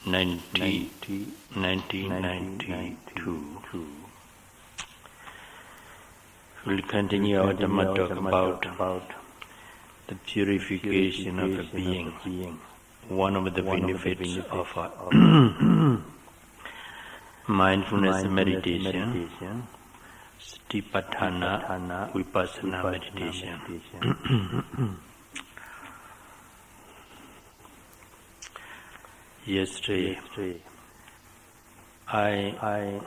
1992. We'll continue our Dhamma talk about the purification of a being. One of the benefits of mindfulness meditation, Satipatthana Vipassana meditation. Yesterday, I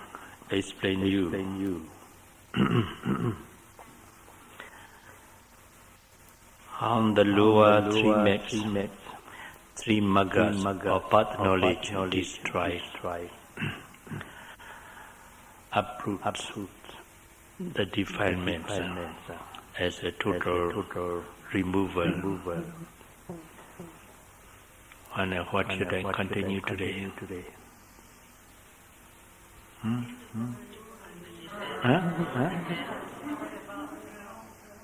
explained you on the lower three maggas or path knowledge destroyed, uproot the defilements as a total removal. And what should I continue today?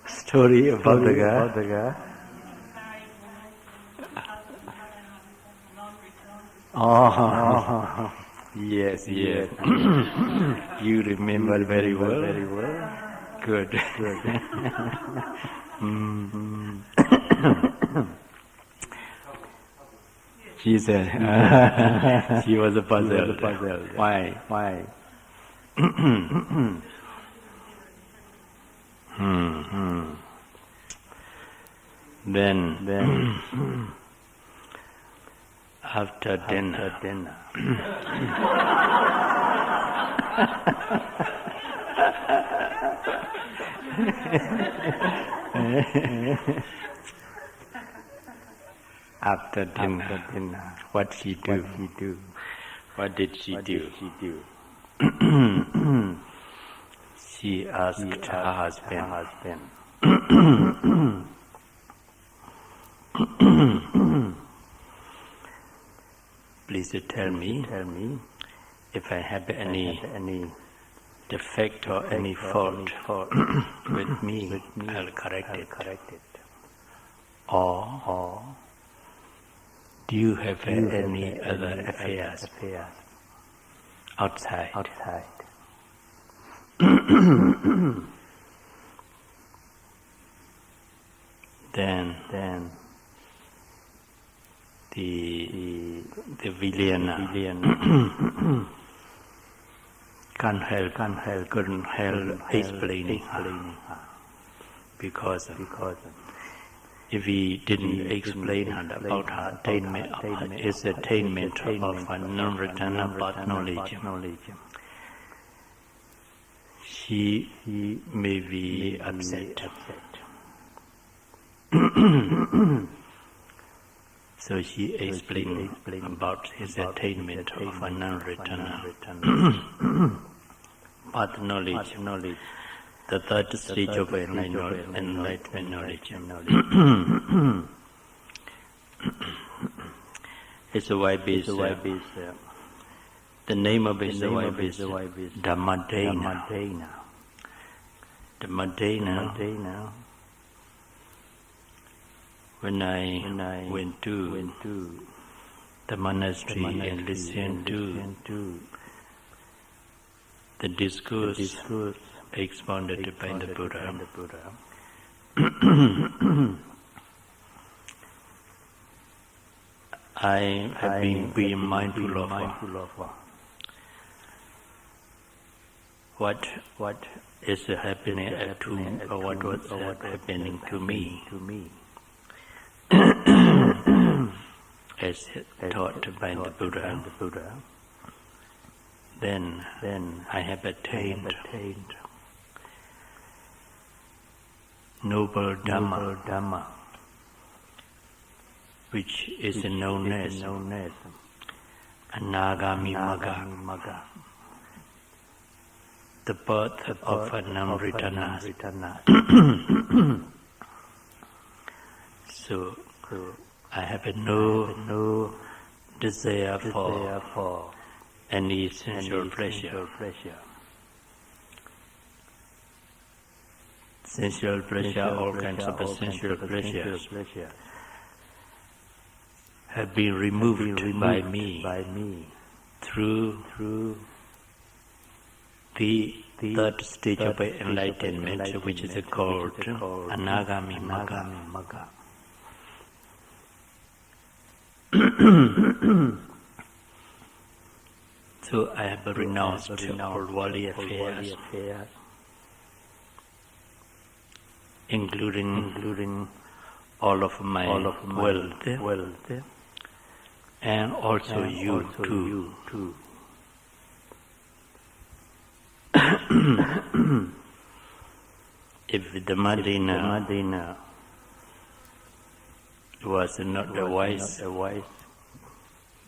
Story about the guy. Oh, yes. You remember very well. Good. She said, she was puzzled. Why? Then after dinner. After dinner, what she do? What did she do? She asked her husband. Please tell me if I have any defect or any fault with me, I'll correct it. Or do you have any other affairs outside? Then the villain couldn't help explaining her. Because if he didn't explain about her attainment of a non-returner path knowledge, she may be upset. So she explained about his attainment of a non-returner path knowledge, the third stage of enlightenment knowledge. His wife is the name of his wife is Dhammadena. Dhammadena. When I went to the monastery and listened to the discourse expounded by the Buddha, I have been being mindful of what is happening or what was happening to me. As taught by the Buddha, then I have attained noble Dhamma, which is known as Anagami Magga, the birth of a non-returner. So I have no desire for any sensual pleasure. Sensual pleasure, all kinds of sensual pleasures have been removed by me through the third stage of enlightenment, which is called Anagami Magga. So I have renounced all worldly affairs, including all of my wealth, and also you too. If the Madina was not a wise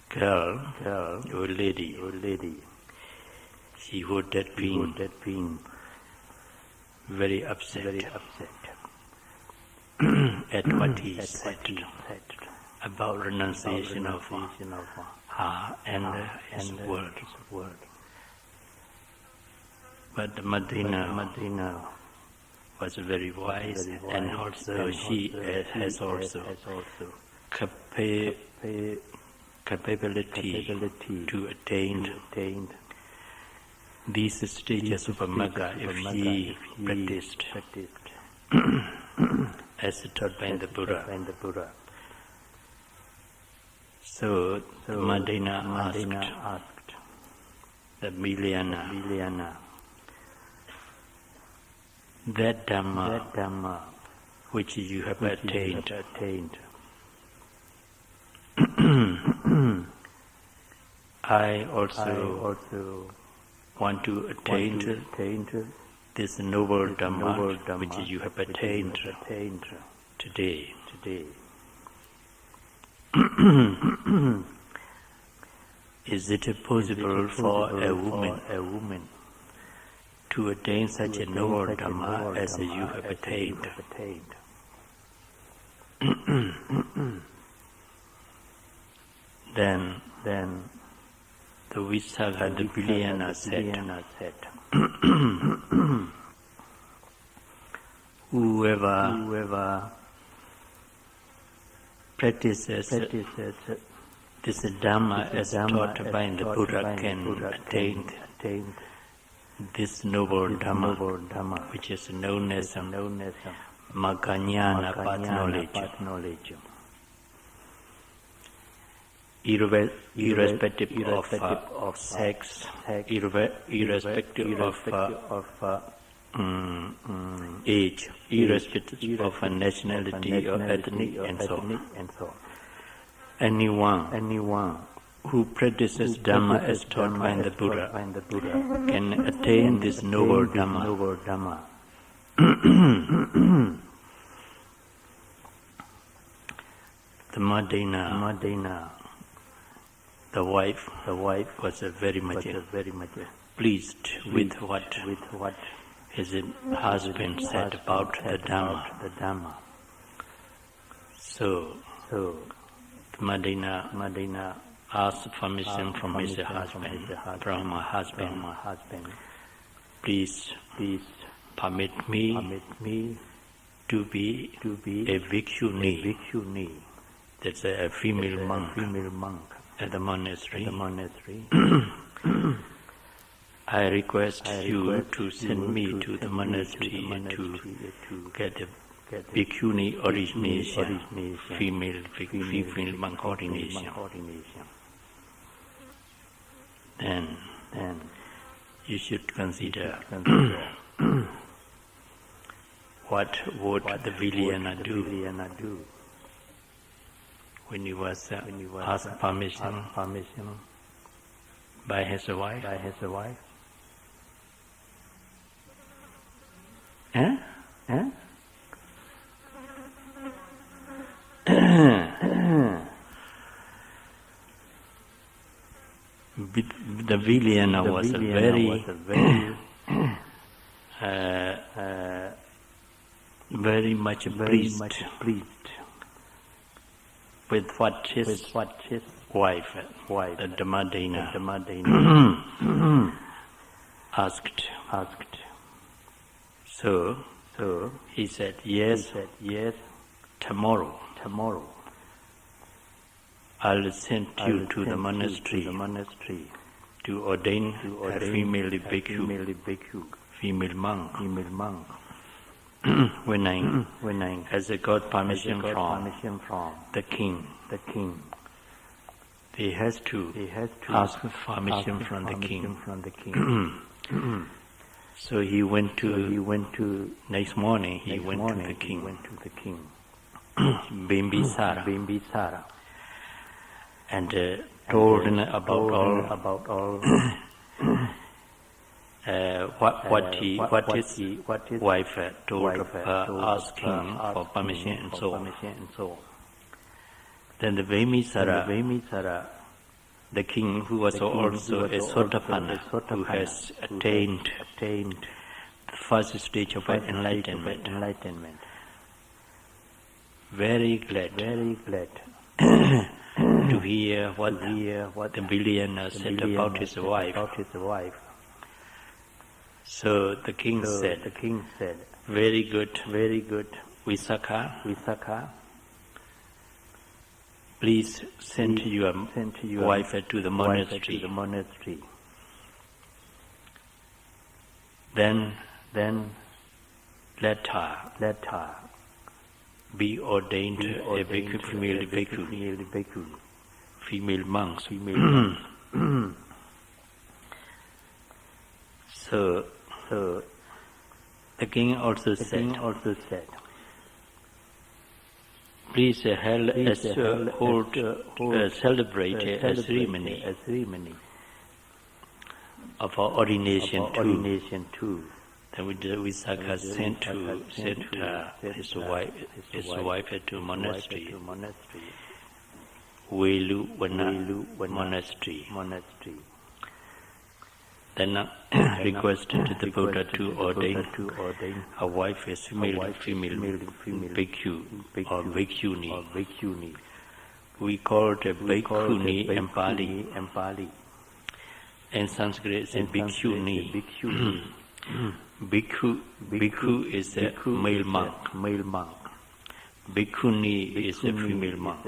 girl or lady, she would have been very upset at what he said about renunciation of her and his word. But the Madina was very wise, and also she has also capability to attain these stages of Magga if she practiced as taught by the Buddha. So the Madina asked the Vijnana, that Dhamma which you have attained, I also want to attain this noble Dhamma which you have attained today. Is it possible for a woman to attain such a noble Dhamma as you have attained? Then the Vishaka, the Vijnana said, whoever practices this Dhamma as taught by the Buddha can attain this noble Dhamma, which is known as Magga path knowledge. Irrespective of sex, irrespective of age, irrespective of nationality or ethnic, and so on. Anyone who practices Dhamma as taught by the Buddha can attain this noble Dhamma. The Madina, the wife was very much pleased with what his husband said about the Dhamma. So Madina asked permission from her husband. Please permit me to be a bhikshuni. That's a female monk at the monastery. I request you to send me to the monastery to get a bhikshuni ordination, female monk ordination. Then you should consider what would the Vijnana do when he was asked permission by his wife. The Vijnana was very much pleased with what his wife, the Madina, asked. So he said, yes, tomorrow. I'll send you to the monastery to ordain a female bhikkhu, female monk. When I has got permission from the king, he has to ask permission from the king. So he went to next morning. He went to the king, Bimbisara, and told him about all what his wife told her, asking for permission and so on. Then the Bimbisara, the king, who was also a Sotapanna, who has attained the first stage of enlightenment, very glad to hear what the billionaire said about his wife. So the king said, very good, Visakha, please send your wife to the monastery. Then let her be ordained a female bhikkhu, female monks. So the king also said, please celebrate a ceremony of our ordination too. Then Visakha sent his wife to monastery, Veluwana monastery. Then requested the Buddha to ordain a wife as female bhikkhu or bhikkhuni. We call it a bhikkhuni in Pali. In Sanskrit, it's a bhikkhuni. Bhikkhu is a male monk. Bhikkhuni is a female monk.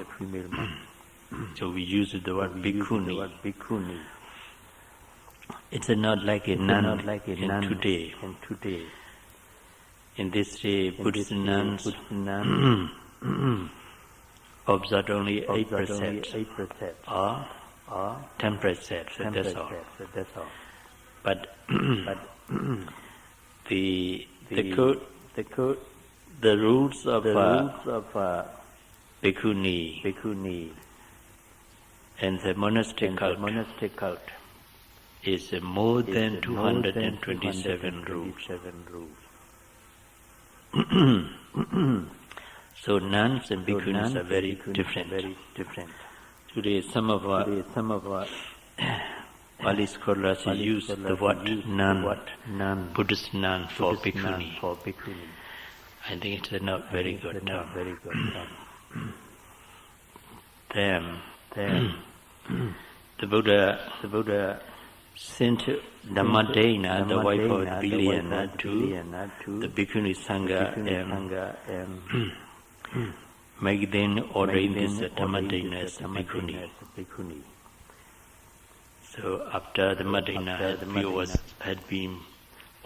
So we use the word bhikkhuni. It's not like a nun today. In this day, Buddhist nuns observe only 8 precepts or 10 precepts. That's all. But the rules of bhikkhuni and the monastic cult is more than 227 rules. So nuns and bhikkhunis are very different. Today, some of our Pali scholars use the word nun, Buddhist nun for bhikkhuni. I think it's not very good term. Then the Buddha sent Dhammadena, the wife of the billionaire, to the bhikkhuni sangha and make them ordain this Dhammadena as a bhikkhuni. So after the Dhammadena had been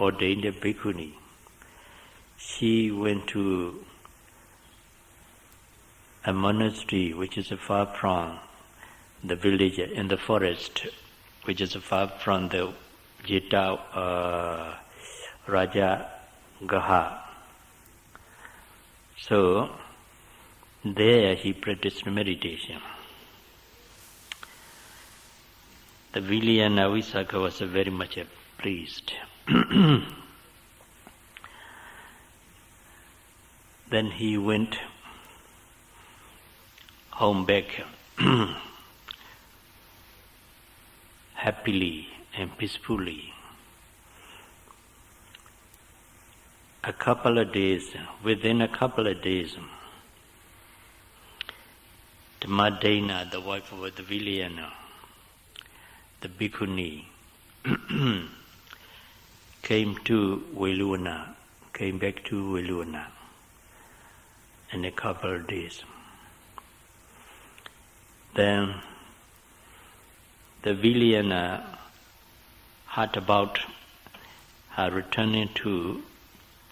ordained a bhikkhuni, she went to a monastery which is far from the village, in the forest, which is far from the Jeta Raja Gaha. So there he practiced meditation. The Villana Visakha was very much pleased. Then he went home back happily and peacefully. Within a couple of days, the Madena, the wife of the Villana, the bhikkhuni, came back to Veluwana in a couple of days. Then the Vilayana heard about her returning to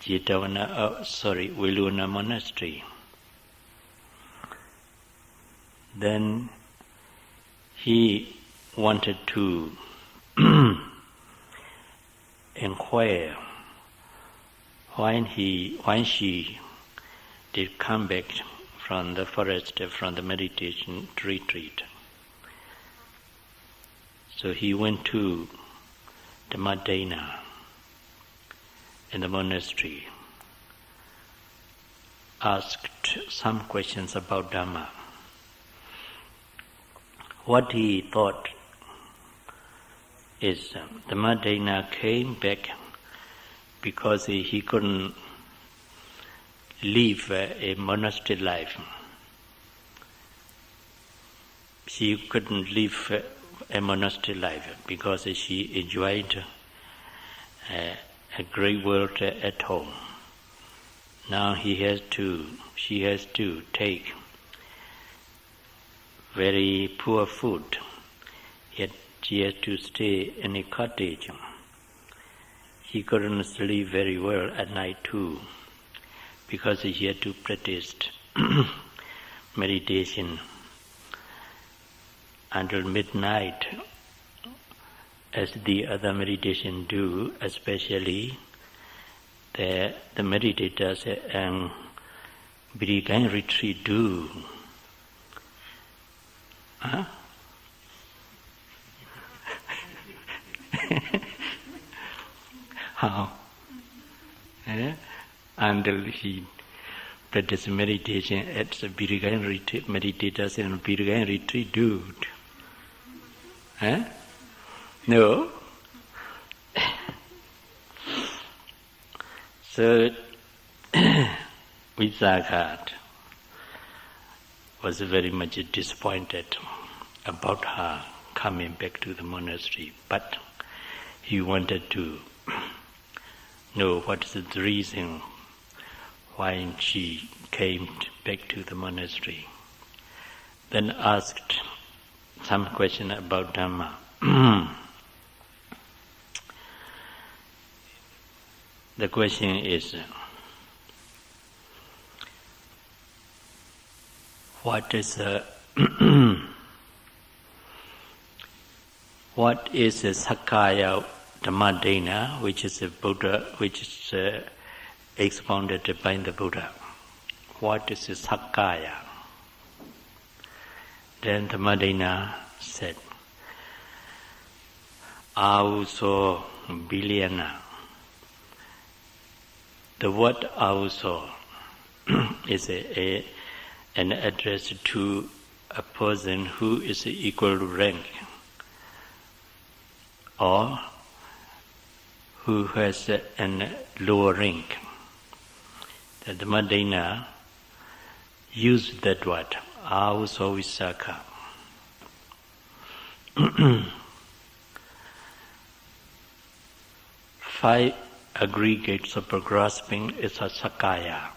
Viluna monastery. Then he wanted to inquire when she did come back from the forest, from the meditation retreat. So he went to the Madena in the monastery, asked some questions about Dhamma. What he thought is the Madena came back because he couldn't live a monastery life. She couldn't live a monastery life because she enjoyed a great world at home. Now she has to take very poor food, yet she has to stay in a cottage. She couldn't sleep very well at night too, because she had to practice meditation until midnight, as the other meditation do, especially the meditators and Virigan retreat do. Huh? How? Until he practice meditation at the Virigan retreat, meditators in Virigan retreat do. Huh? No? So, Visakha was very much disappointed about her coming back to the monastery, but he wanted to know what is the reason why she came back to the monastery. Then asked some question about Dhamma. The question is, what is a Sakaya Dhammadena, which is a Buddha, which is expounded by the Buddha? What is a Sakaya? Then Dhammadena said, Auso Vilayana. The word Auso is an address to a person who is equal rank or who has a lower rank. The Dhammadena used that word, Auso Visakha. 5 aggregates of grasping is a Sakaya.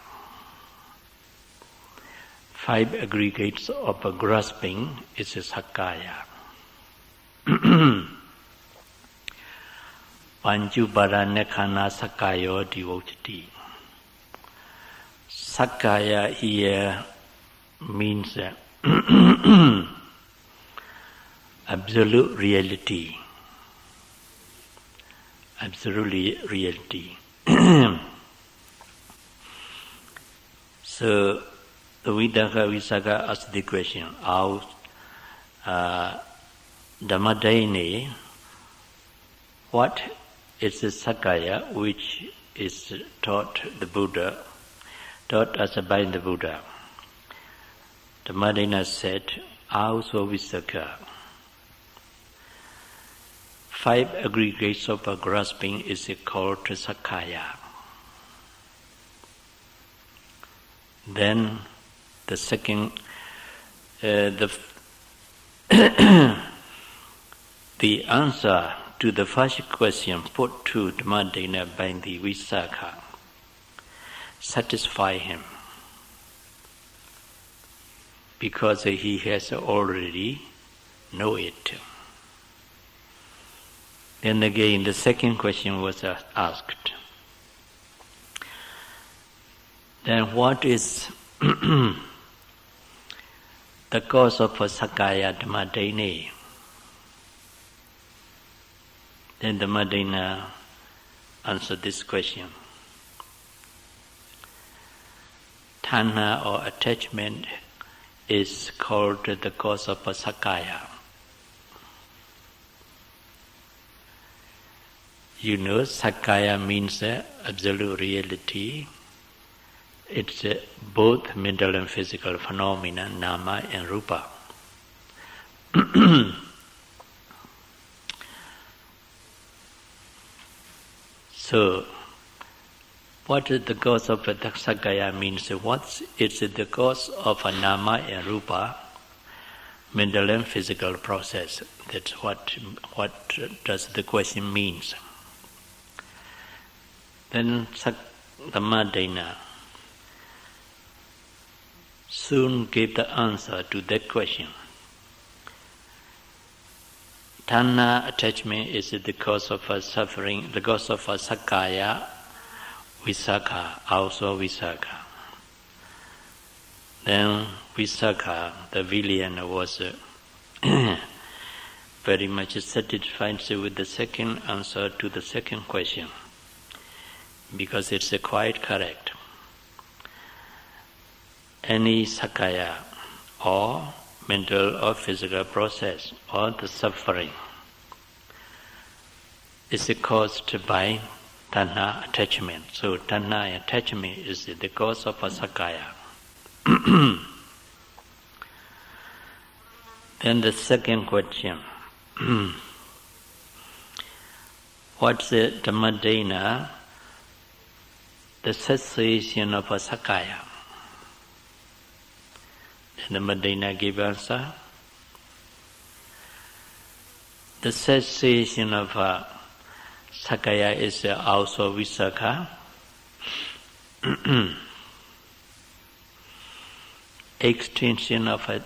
5 aggregates of grasping is a Sakaya. Panchuparanekana Sakayo Devotati. Sakaya here means absolute reality. Absolutely reality. So the Visakha asked the question, Dhammadena, what is the Sakaya which is taught us by the Buddha? Dhammadena said, Auso Visakha. 5 aggregates of grasping is called Sakaya. Then the second, the answer to the first question put to Dhammadena by the Visakha satisfy him. because he has already know it. Then again, the second question was asked. Then what is the cause of Sakaya Dhammadena? Then Dhammadena answered this question. Tanha or attachment is called the cause of Sakaya. You know, Sakaya means absolute reality. It's both mental and physical phenomena, nama and rupa. So, what is the cause of Sakaya means? What is the cause of a nama and rupa, mental and physical process? That's what does the question means. Then Dhammadena soon gave the answer to that question. Tanha attachment is the cause of suffering, the cause of Sakaya, Visakha, also Visakha. Then Visakha, the villain, was very much satisfied with the second answer to the second question, because it's quite correct. Any Sakaya or mental or physical process or the suffering is caused by Tanha attachment. So Tanha attachment is the cause of a Sakaya. Then the second question. What's the Dhammadena? The cessation of a Sakaya. The Dhammadena gave answer. The cessation of a Sakaya is also Visakha. Extinction of a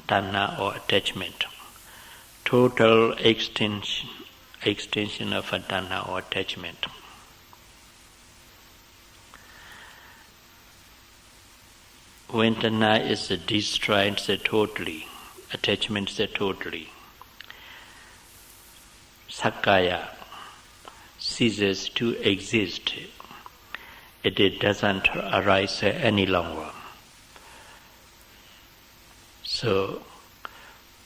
Tanha or attachment. Total extinction of a Tanha or attachment. When Tanha is destroyed totally, attachment totally, Sakaya ceases to exist. It doesn't arise any longer. So,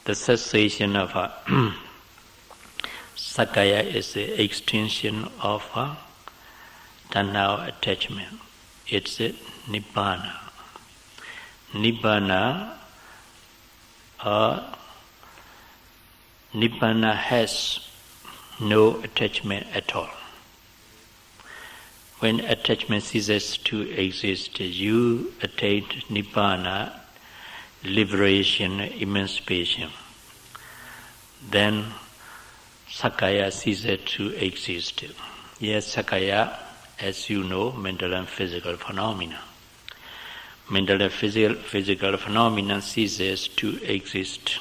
the cessation of Sakaya is the extinction of Tanha attachment. It's Nibbana. Nibbana has no attachment at all. When attachment ceases to exist, you attain Nibbana, liberation, emancipation. Then Sakaya ceases to exist. Yes, Sakaya, as you know, mental and physical phenomena. Mental and physical phenomena ceases to exist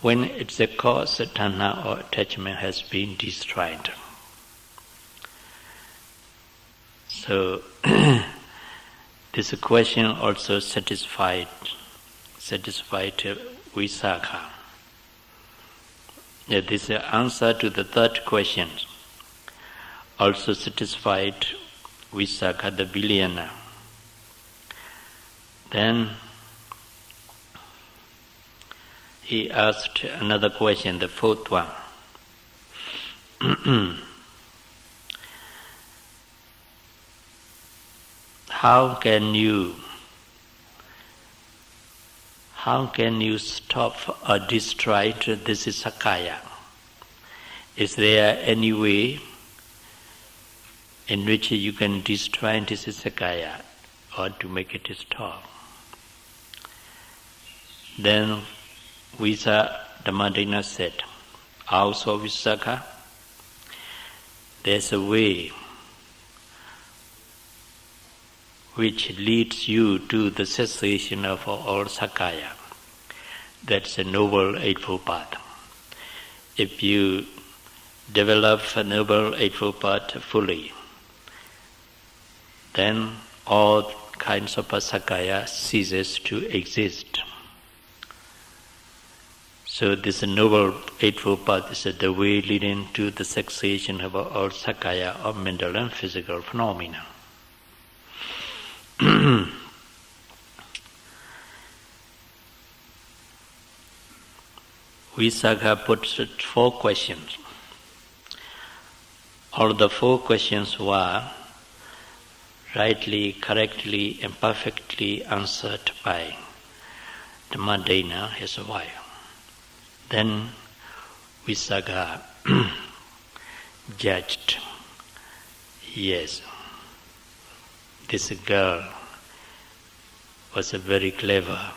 when its cause, Tanha or attachment, has been destroyed. So, this question also satisfied Visakha. This answer to the third question also satisfied Visakha, the billionaire. Then he asked another question, the fourth one. How can you stop or destroy this Sakaya? Is there any way in which you can destroy this Sakaya or to make it stop? Then Dhammadena said, also Visakha, there's a way which leads you to the cessation of all Sakaya. That's a Noble Eightfold Path. If you develop a Noble Eightfold Path fully, then all kinds of Sakaya ceases to exist. So this Noble Eightfold Path is the way leading to the cessation of all Sakaya of mental and physical phenomena. Visakha puts 4 questions. All the 4 questions were rightly, correctly, and perfectly answered by Dhammadena, his wife. Then Visakha judged, yes, this girl was very clever.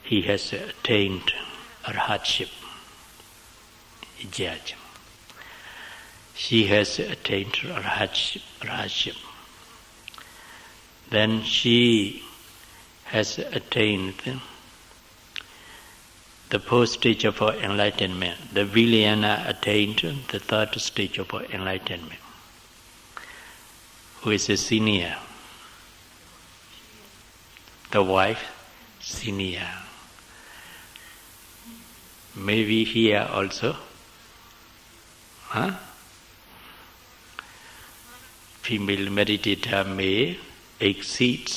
He has attained arhatship. Judge. She has attained arhatship. Then she has attained the 4th stage of enlightenment. The Vilayana attained the 3rd stage of enlightenment. Who is a senior? The wife, senior. Maybe here also. Female meditator may exceed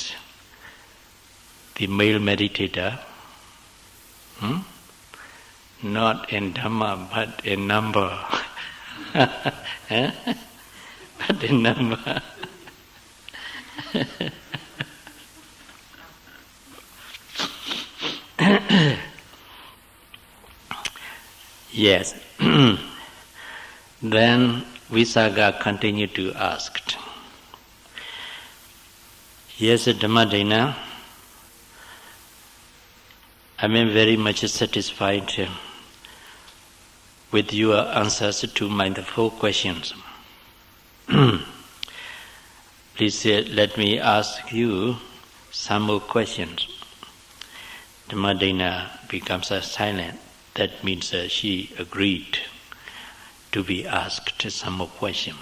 the male meditator, not in Dhamma but in number. But in number. Yes. Then Visakha continued to ask, yes, Dhammadena, I am very much satisfied with your answers to my 4 questions. Please let me ask you some more questions. Dhammadena becomes silent. That means she agreed to be asked some more questions.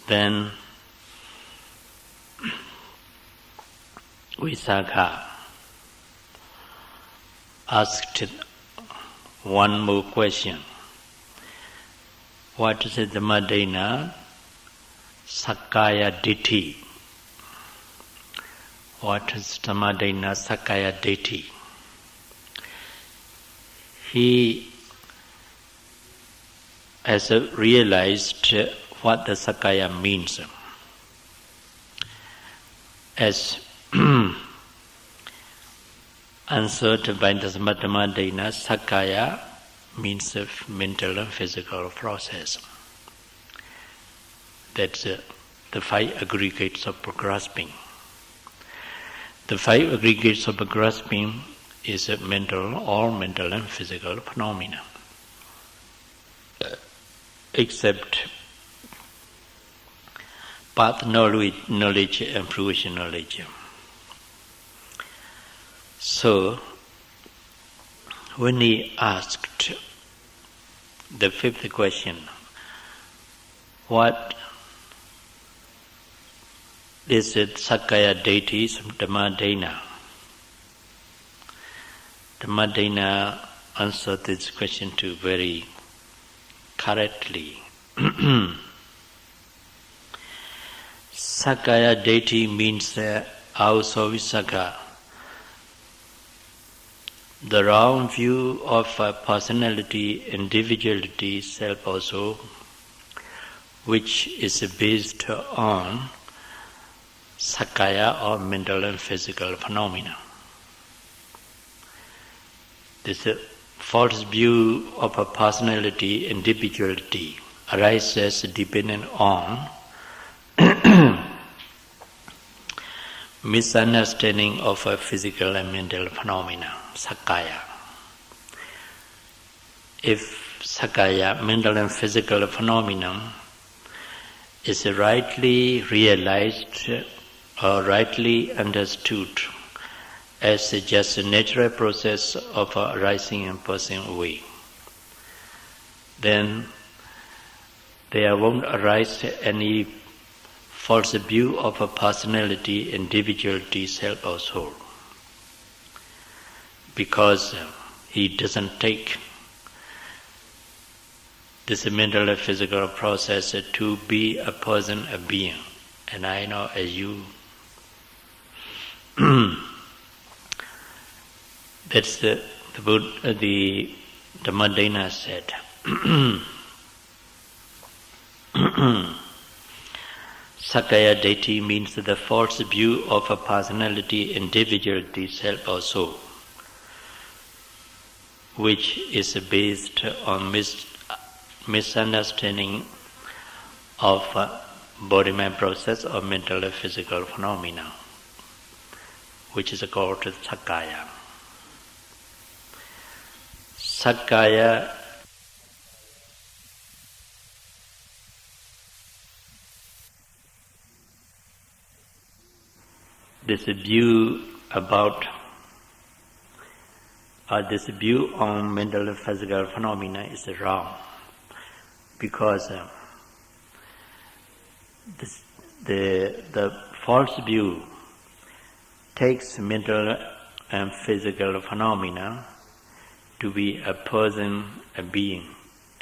Then Visakha asked one more question. What is Dhammadena Sakaya Ditti? What is Dhammadena Sakaya Ditti? He has realized what the Sakaya means. As answered by the Dhammadena, Sakaya means a mental and physical process. That's the 5 aggregates of grasping. The 5 aggregates of grasping is a all mental and physical phenomena, except path knowledge and fruition knowledge. So, when he asked the 5th question, what is it Sakaya deity Dhammadena? Dhammadena answered this question too very correctly. Sakaya deity means house of Visakha, the round view of personality, individuality, self also, which is based on Sakaya or mental and physical phenomena. This false view of a personality, individuality, arises dependent on misunderstanding of a physical and mental phenomena, Sakaya. If Sakaya, mental and physical phenomenon, is rightly realized or rightly understood as just a natural process of arising and passing away, then there won't arise any false view of a personality, individuality, self or soul, because he doesn't take this mental and physical process to be a person, a being. And I know as you that's the Buddha, the Dhammadena said. Sakaya deity means the false view of a personality, individuality, self or soul, which is based on misunderstanding of body-mind process or mental and physical phenomena, which is called Sakaya. Sakaya this view about this view on mental and physical phenomena is wrong, because the false view takes mental and physical phenomena to be a person, a being,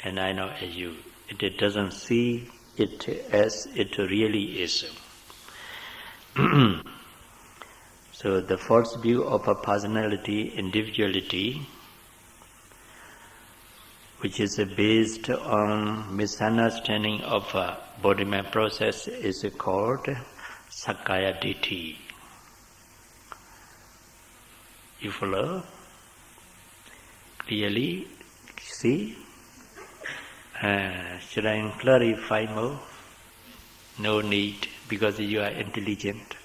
and I know as you. It doesn't see it as it really is. So the false view of a personality, individuality, which is based on misunderstanding of a body-mind process, is called Sakaya Ditti. You follow? Clearly see? Should I clarify more? No need, because you are intelligent.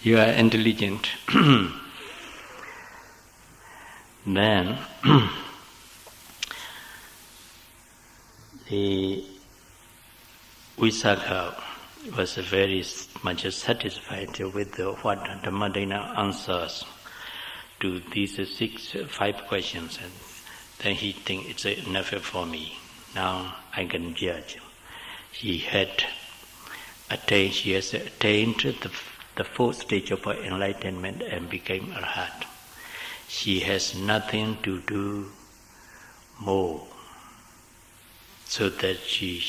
You are intelligent. Then the Visakha was very much satisfied with what Dhammadena answers to these 5 questions, and then he think it's enough for me. Now I can judge. She has attained the 4th stage of enlightenment and became a arhat. She has nothing to do more, so that she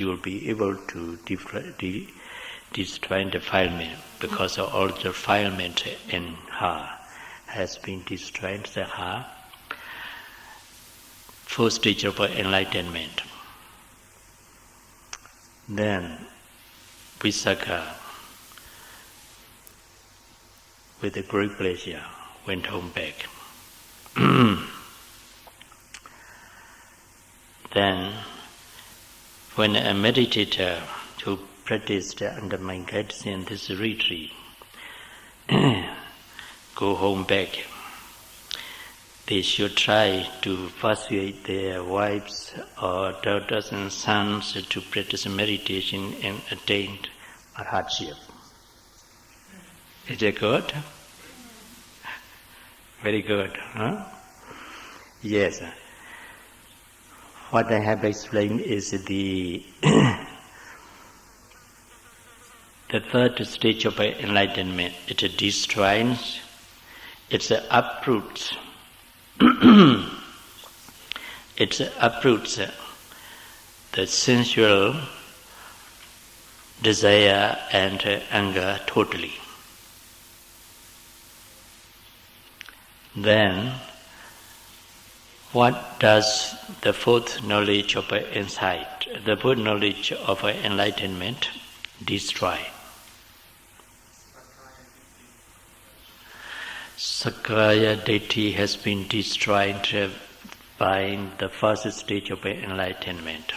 will be able to destroy defilement, because all the defilement in her has been destroyed. Her 4th stage of enlightenment. Then Visakha, with a great pleasure, went home back. Then, when a meditator who practiced under my guidance in this retreat go home back, they should try to persuade their wives or daughters and sons to practice meditation and attain arhatship. Is it good? Very good, huh? Yes. What I have explained is the the 3rd stage of enlightenment. It destroys, it uproots, it uproots the sensual desire and anger totally. Then, what does the 4th knowledge of insight, the 4th knowledge of enlightenment destroy? Sakaya Ditti has been destroyed by the 1st stage of enlightenment.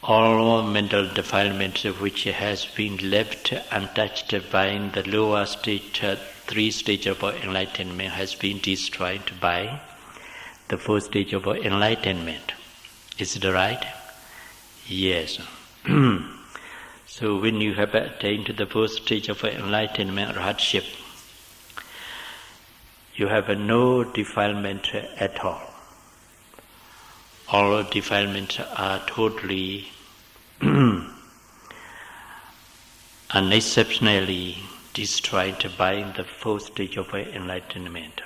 All mental defilements which has been left untouched by the lower stage three stages of enlightenment has been destroyed by the fourth stage of enlightenment. Is it right? Yes. So when you have attained to the fourth stage of enlightenment or hardship, you have no defilement at all. All defilements are totally, unexceptionally destroyed by the fourth stage of enlightenment.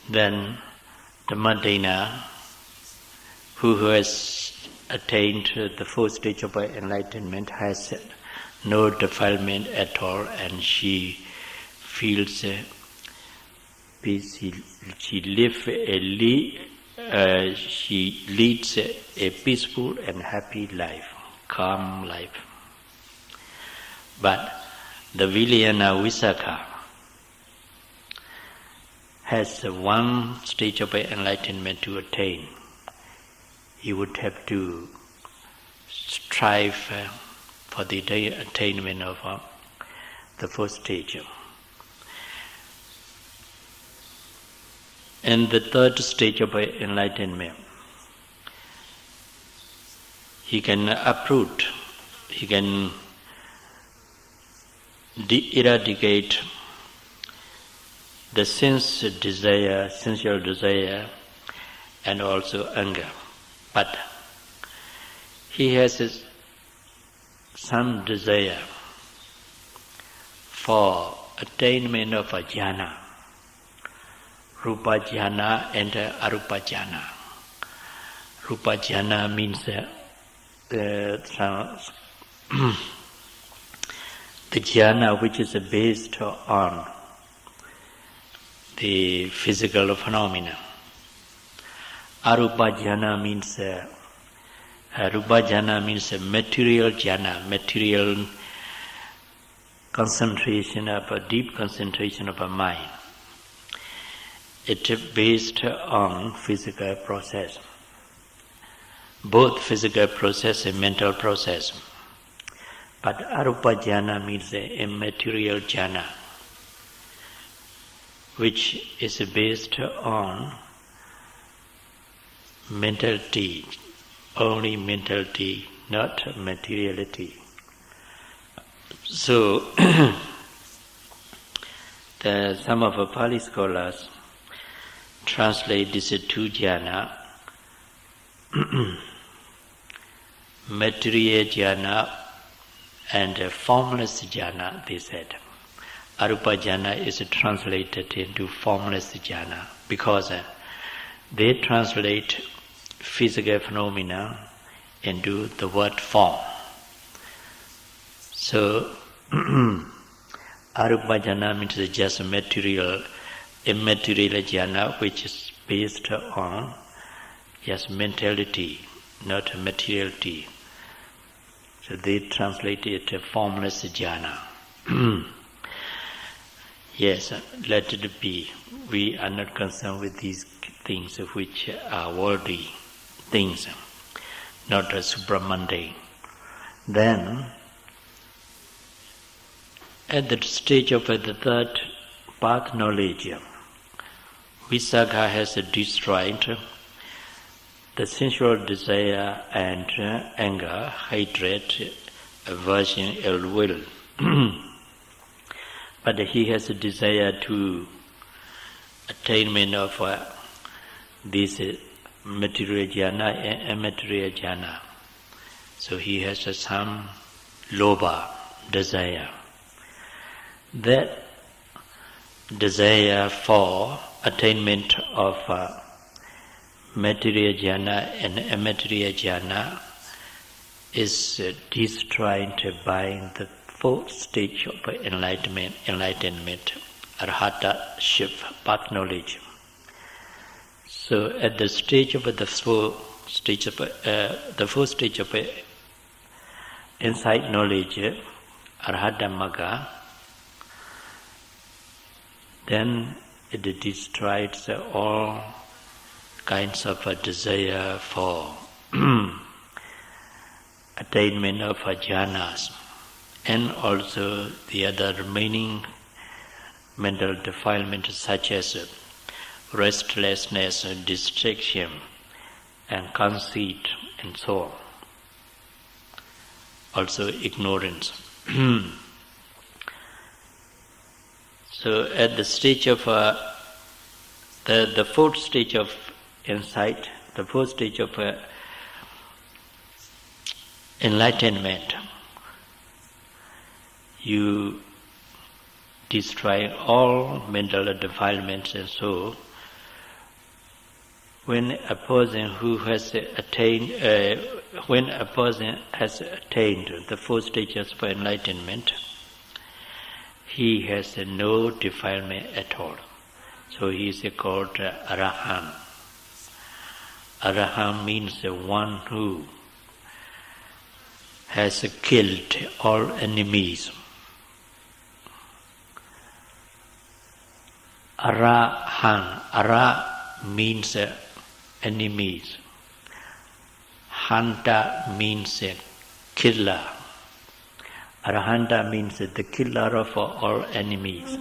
Then the Madina, who has attained the fourth stage of enlightenment, has no defilement at all, and she feels peace. She leads a peaceful and happy life, calm life. But the Vilayana Visakha has one stage of enlightenment to attain. He would have to strive for the attainment of the fourth stage. And the third stage of enlightenment, he can uproot, he can eradicate the sensual desire, and also anger. But he has some desire for attainment of a jhana, rupa jhana and arupa jhana. Rupa jhana means the jhana which is based on the physical phenomena. Arupa jhana means rupa jhana means material jhana, material concentration of a deep concentration of a mind. It is based on physical process, both physical process and mental process. But arupa jhana means the immaterial jhana, which is based on mentality, only mentality, not materiality. So, some of the Pali scholars translate this two jhana, material jhana and formless jhana, they said. Arupa jhana is translated into formless jhana because they translate physical phenomena into the word form. So, arupa jhana means just material, immaterial jhana, which is based on just mentality, not materiality. So they translate it formless jhana. Yes, let it be. We are not concerned with these things which are worldly things, not supramundane. Then, at the stage of the third path knowledge, Visakha has destroyed the sensual desire and anger, hatred, aversion, ill will. But he has a desire to attainment of this material jhana and immaterial jhana. So he has some lobha, desire. That desire for attainment of material jhana and immaterial jhana is destroyed by the fourth stage of enlightenment, arhataship, path knowledge. So at the stage of the fourth stage of insight knowledge, arhatamaga, then it destroys all kinds of desire for attainment of jhanas, and also the other remaining mental defilements such as restlessness, distraction, and conceit, and so on. Also ignorance. So at the stage of the fourth stage of insight, the fourth stage of enlightenment, you destroy all mental defilements, and so when a person has attained the four stages of enlightenment, he has no defilement at all. So he is called Arahant. Arahant means one who has killed all enemies. Arahant. Ara means enemies. Hanta means killer. Arahanta means the killer of all enemies.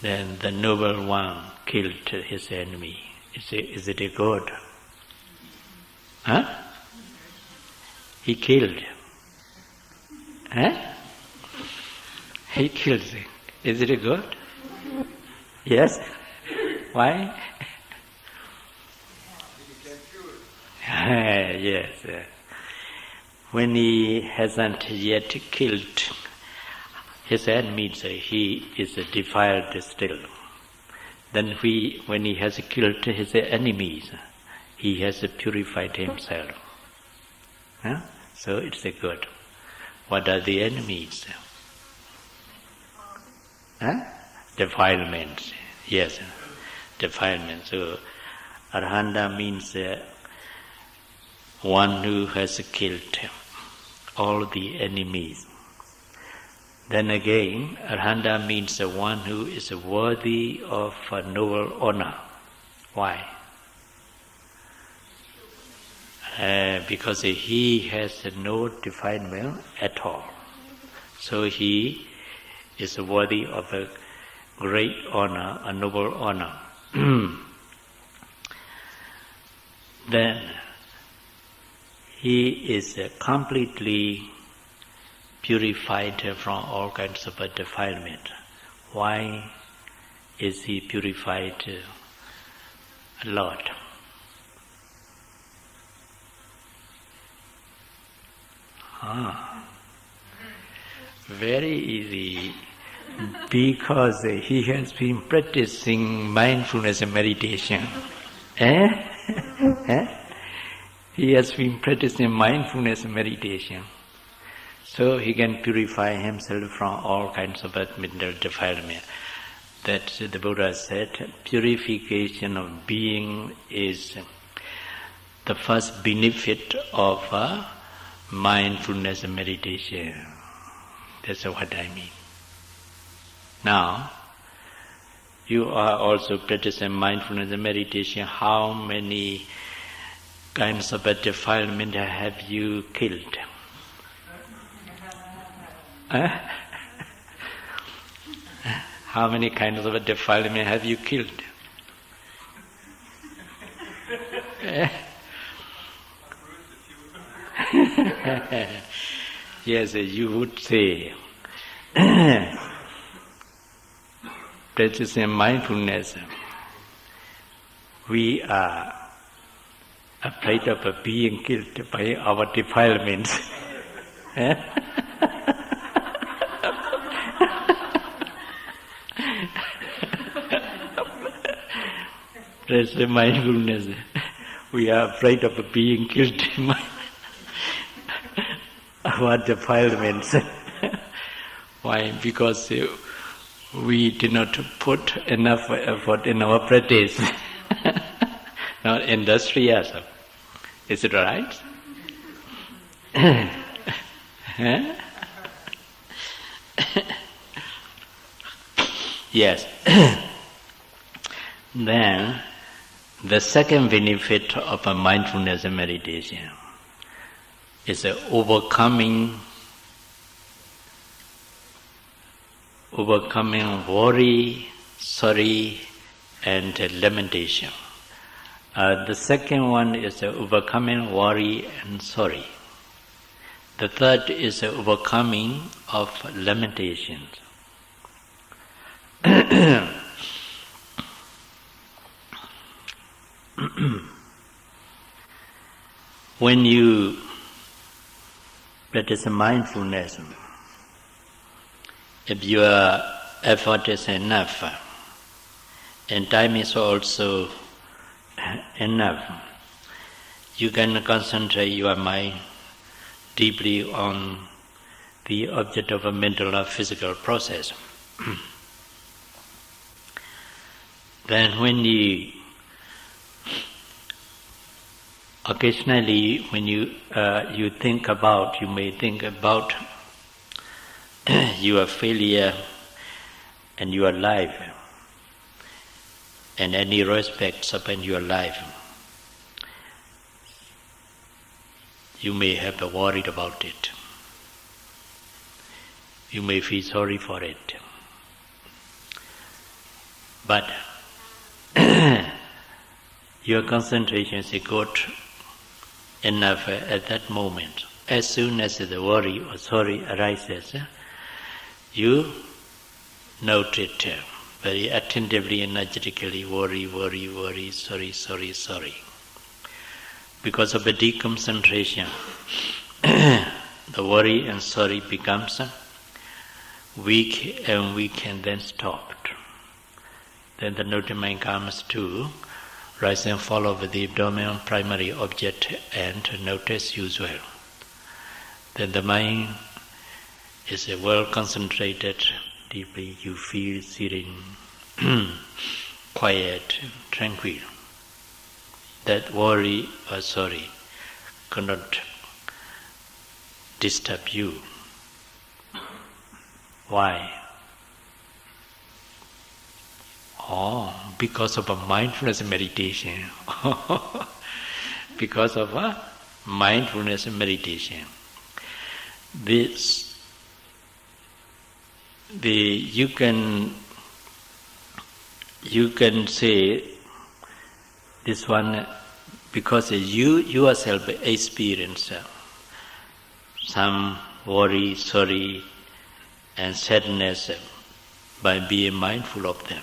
Then the noble one killed his enemy. Is it a god? Huh? He killed. Huh? He killed. Is it a god? Yes? Why? Yes. When he hasn't yet killed his enemies, he is defiled still. Then when he has killed his enemies, he has purified himself. Huh? So it's a good. What are the enemies? Huh? Defilements. Yes, defilements. So Arahanta means one who has killed all the enemies. Then again, Arahanta means one who is worthy of a noble honor. Why? Because he has no defilement at all. So he is worthy of a great honor, a noble honor. Then he is completely purified from all kinds of defilement. Why is he purified a lot? Very easy. Because he has been practicing mindfulness and meditation. He has been practicing mindfulness and meditation. So he can purify himself from all kinds of mental defilement. That the Buddha said, purification of being is the first benefit of mindfulness and meditation. That's what I mean. Now, you are also practicing mindfulness and meditation. How many kinds of defilement have you killed? How many kinds of defilement have you killed? Yes, you would say, practicing mindfulness, we are afraid of being killed by our defilements. Practicing mindfulness, we are afraid of being killed by our defilements. Why? Because we did not put enough effort in our practice. Not industrious. Is it right? Yes. Then, the second benefit of a mindfulness and meditation is overcoming worry, sorry, and lamentation. The second one is overcoming worry and sorry. The third is overcoming of lamentations. When you practice mindfulness, if your effort is enough, and time is also enough, you can concentrate your mind deeply on the object of a mental or physical process. Then when you occasionally when you may think about your failure and your life and any aspects of your life, you may have worried about it. You may feel sorry for it. But your concentration is good enough at that moment. As soon as the worry or sorry arises, you note it very attentively, energetically, worry, sorry. Because of the deconcentration, the worry and sorry becomes weak and then stopped. Then the noting mind comes to rise and fall over the dominant primary object and notice usual. Then the mind is well concentrated, deeply you feel sitting quiet, tranquil. That worry or sorry cannot disturb you. Why? Because of a mindfulness meditation. Because of a mindfulness meditation. You can say this one because you yourself experience some worry, sorry, and sadness by being mindful of them.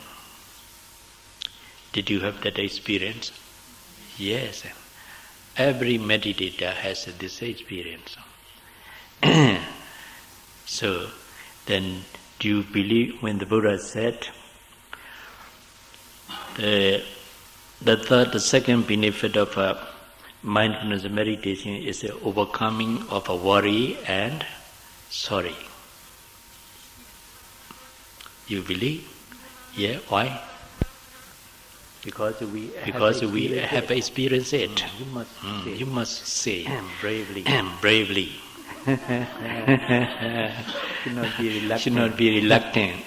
Did you have that experience? Yes. Every meditator has this experience. So, then do you believe when the Buddha said the second benefit of mindfulness meditation is the overcoming of a worry and sorry? You believe? Yeah, why? Because we have experienced it. You must say bravely. Should not be reluctant.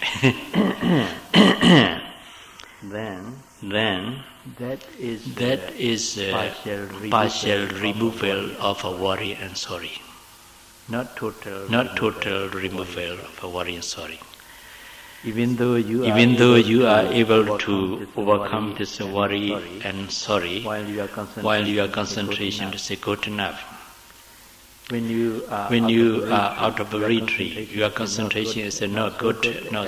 Then that is partial removal of a worry and sorry. Not total removal of a worry and sorry. Even though you are able to overcome this worry and sorry, while your concentration is good enough. When you are out of a retreat, your concentration is not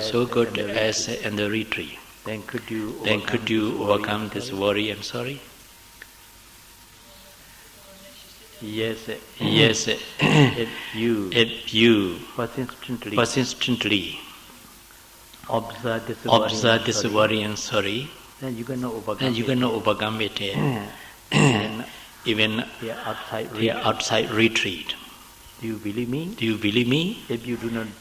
so good as in the retreat. Then could you overcome this worry and sorry? Yes. If you persistently observe this worry and sorry, then you cannot overcome it even the outside retreat. Do you believe me? If you do not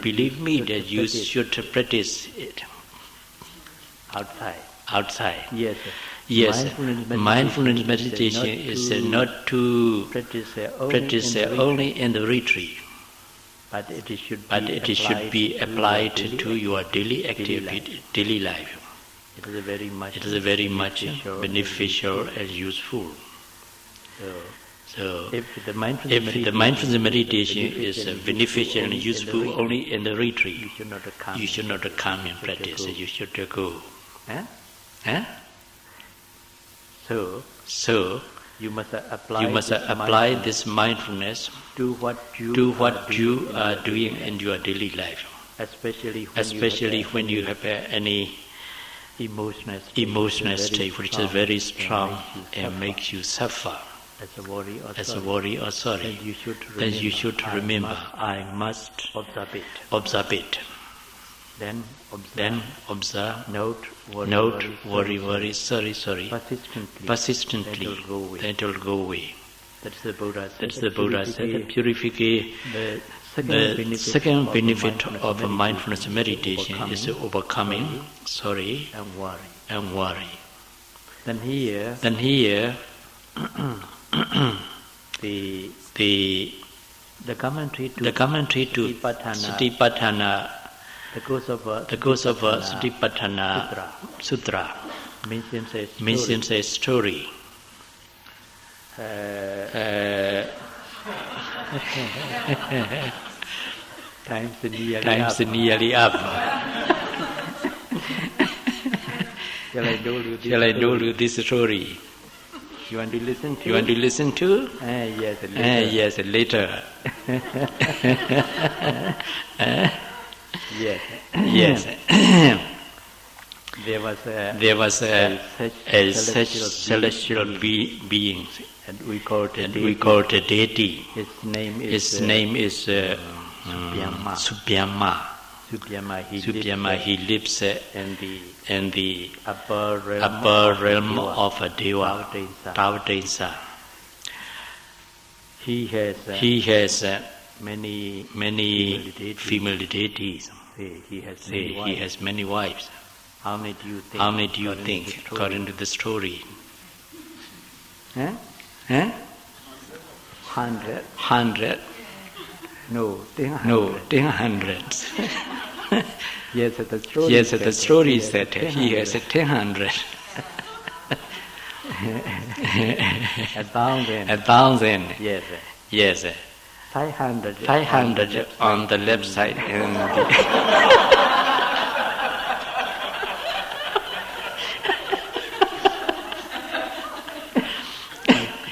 believe me, that you should practice it outside. Yes. Mindfulness meditation is not to practice only in the retreat. But it should be applied to your daily activity, daily life. It is very much beneficial and useful. So, if the mindfulness meditation is beneficial and useful only in the retreat, you should not come and practice. You should go. So, you must apply this mindfulness to what you are doing in your daily life, especially when you have any emotional state which is very strong and makes you suffer as a worry or sorry. Then you should remember, I must observe it. Then observe, note, worry, sorry, persistently, then it will go away. That's the Buddha said. The second benefit of a mindfulness meditation is overcoming sorry and worry. Then here, the commentary to Satipatthana, the course of Satipatthana Sutra mentions a story. Time's nearly up. Shall I do you this story? You want to listen to? Yes, later. Yes. There was a such celestial being, and we called a deity. His name is Subhyama. He lives in the upper realm of a Deva, Tavatesa. He has many female deities. He has many wives. How many do you think according to the story? 100. No, 100. Yes, the story said he has 100. 1,000. Yes. 500 on the left side and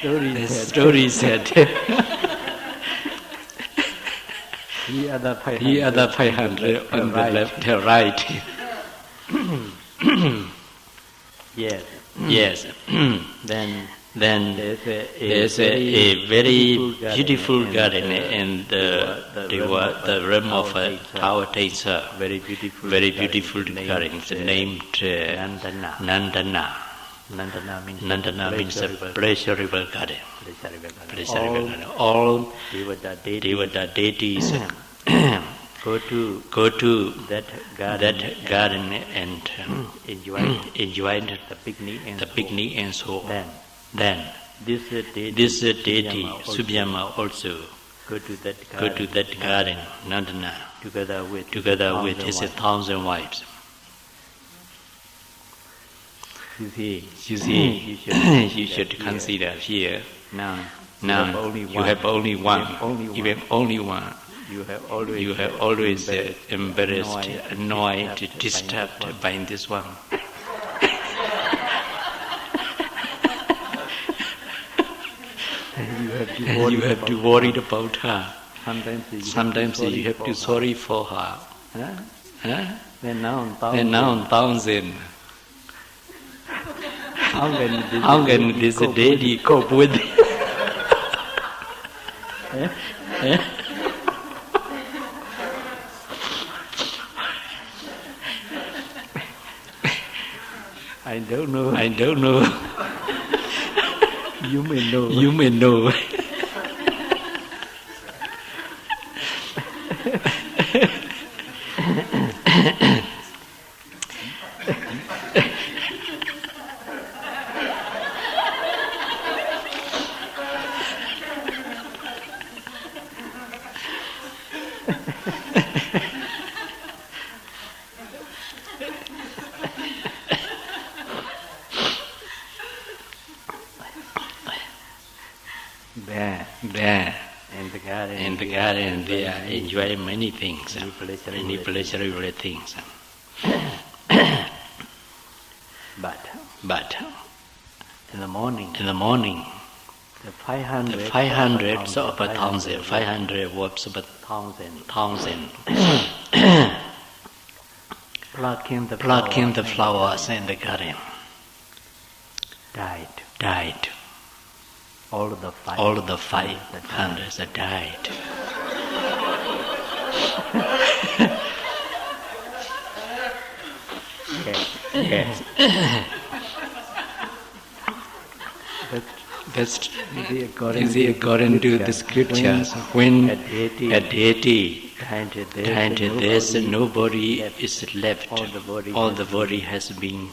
the story said the other 500 on the left and right. Yes. Then there's a very beautiful garden in the realm of Tavatesa. Very beautiful garden. It's named Nandana. Nandana means a pleasurable garden. All Devata deities go to that garden and enjoy the picnic and so on. Then this deity Subhyama also go to that garden, Nandana, together with his 1,000 wives. You see, you should consider here. Now you have only one. You have always embarrassed, annoyed, disturbed by this one. You have to worry about her. Sometimes you have to sorry for her. Then now 1,000. How can this deity cope with it? I don't know. You may know. garden, they are enjoying many things, many pleasurable things. But in the morning, the 500 of a thousand, 500 words of a thousand, plucking the flowers in the garden, died. All the 500 died. Yes. That's according to the scriptures. When at 80, there's nobody is left. All the body has been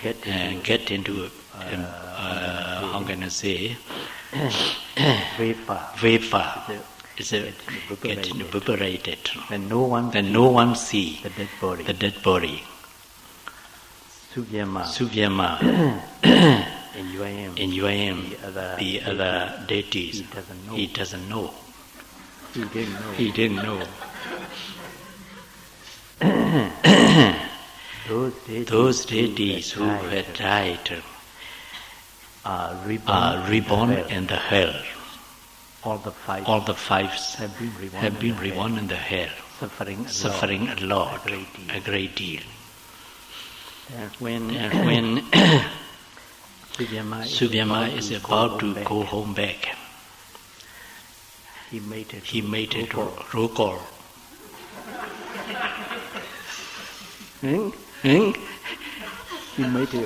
get into how can I say vapor. It's getting evaporated. Then no one see the dead body. Suvyama. Enjoy him. The other deities. He doesn't know. He didn't know. Those deities who had died are reborn in the hell. All the fives have been reborn in the hell, suffering a lot, a great deal. And when Suvyama is about to go home back, he made a roll call.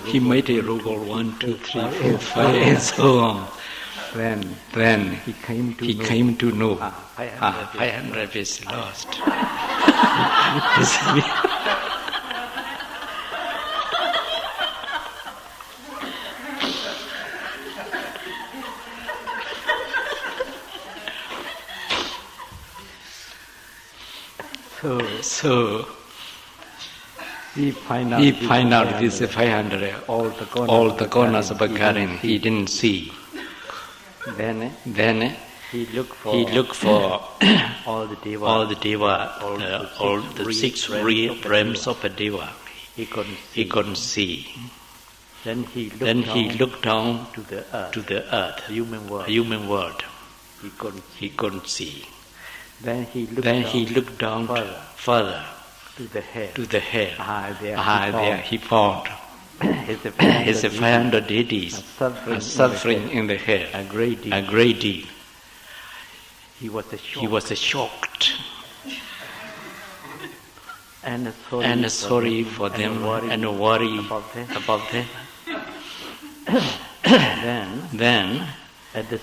He made a roll call 1, 2, 3, 4, 5, and so on. Then he came to know 500 is lost. So he find out this 500 all the corners of a garden he didn't see. Then he looked for all the deva, all the 6 realms of a deva. He couldn't see. Then he looked down to the earth, human world. He couldn't see. Then he looked down further to the hell. There he found his 500 deities are suffering in the hell a great deal. He was shocked and sorry for them and worry about them. Then at the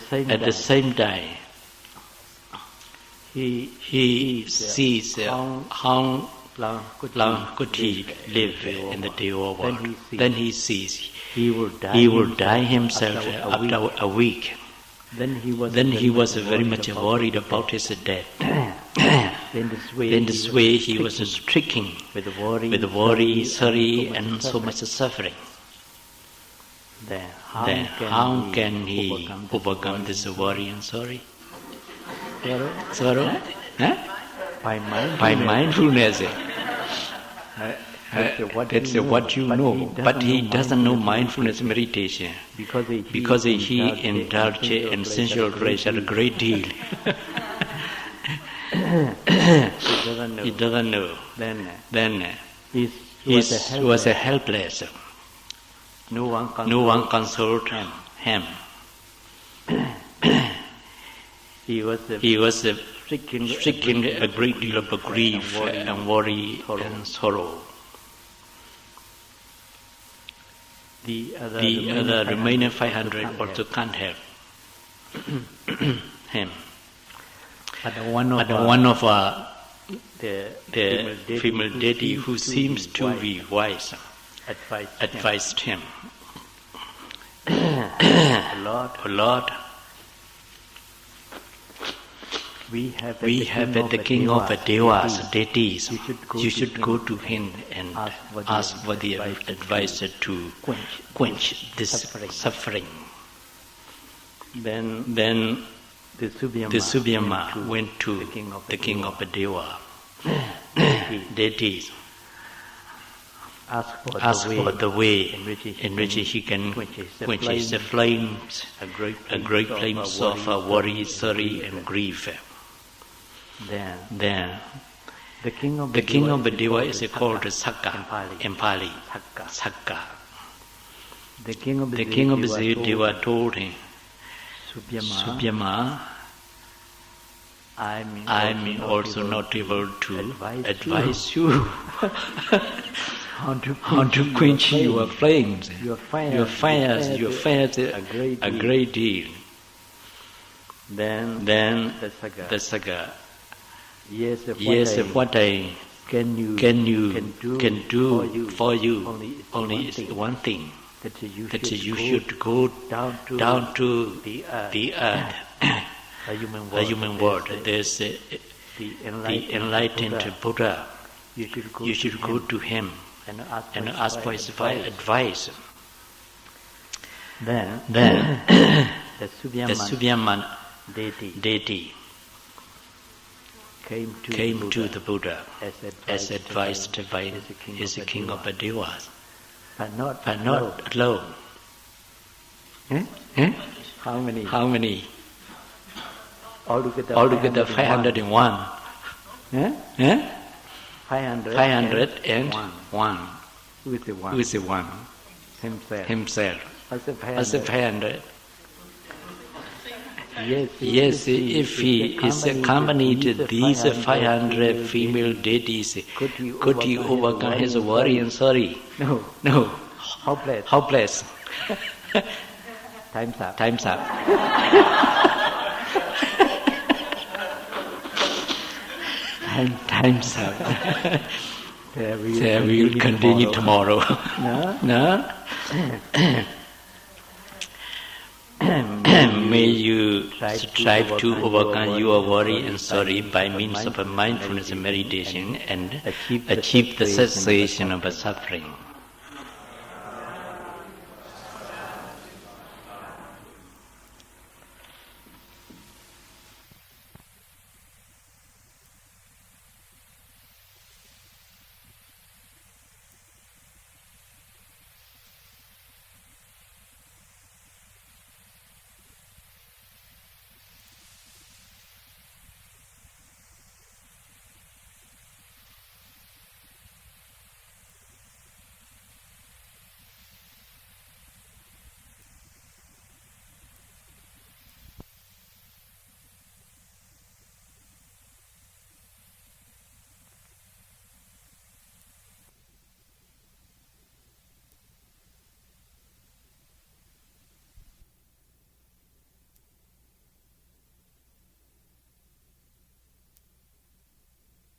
same time he sees how long could he live in the Deva world. Then he sees he will die himself after a week. Then he was very much worried about his death. In this way he was stricken with worry, sorry, and so much suffering. Then how can he overcome this worry and sorry? Sorrow? Huh? By mindfulness. That's what you know. But he doesn't know mindfulness meditation because he indulges in sensual pleasure a great deal. He doesn't know. Then he was helpless. No one consoled him. He was stricken a great deal of grief and worry and sorrow. The other remaining 500 also can't help him. But one of the female deity who seems to be wise advised him, Lord, we have the king of the devas, deities. You should go to him and ask for the advice to quench this suffering. Then the Subyama went to the king of the Deva deities, asked for the way in which he can quench the flames, a great flames of worry, sorry, and grief. Then the king of the Deva is called Sakka in Pali. Sakka. The king of the Deva told him, Subyama, I am also not able to advise you how to quench your flames, your fires a great deal. Then the Sakka, yes, what I can do for you only is one thing, that you should go down to the earth, a human world. There's the enlightened Buddha. You should go to him and ask for his advice. Then the Subyama deity came to the Buddha as advised by his king of the Devas, but not alone. How many? Altogether 501. 501. With the one himself. As a 500. Yes, if he is accompanied these 500 female deities, could he overcome his worry and sorry? No. Hopeless. Time's up. Time's up. We will continue tomorrow. No? May you strive to overcome your worry and sorry by means of a mindfulness meditation and achieve the cessation of suffering.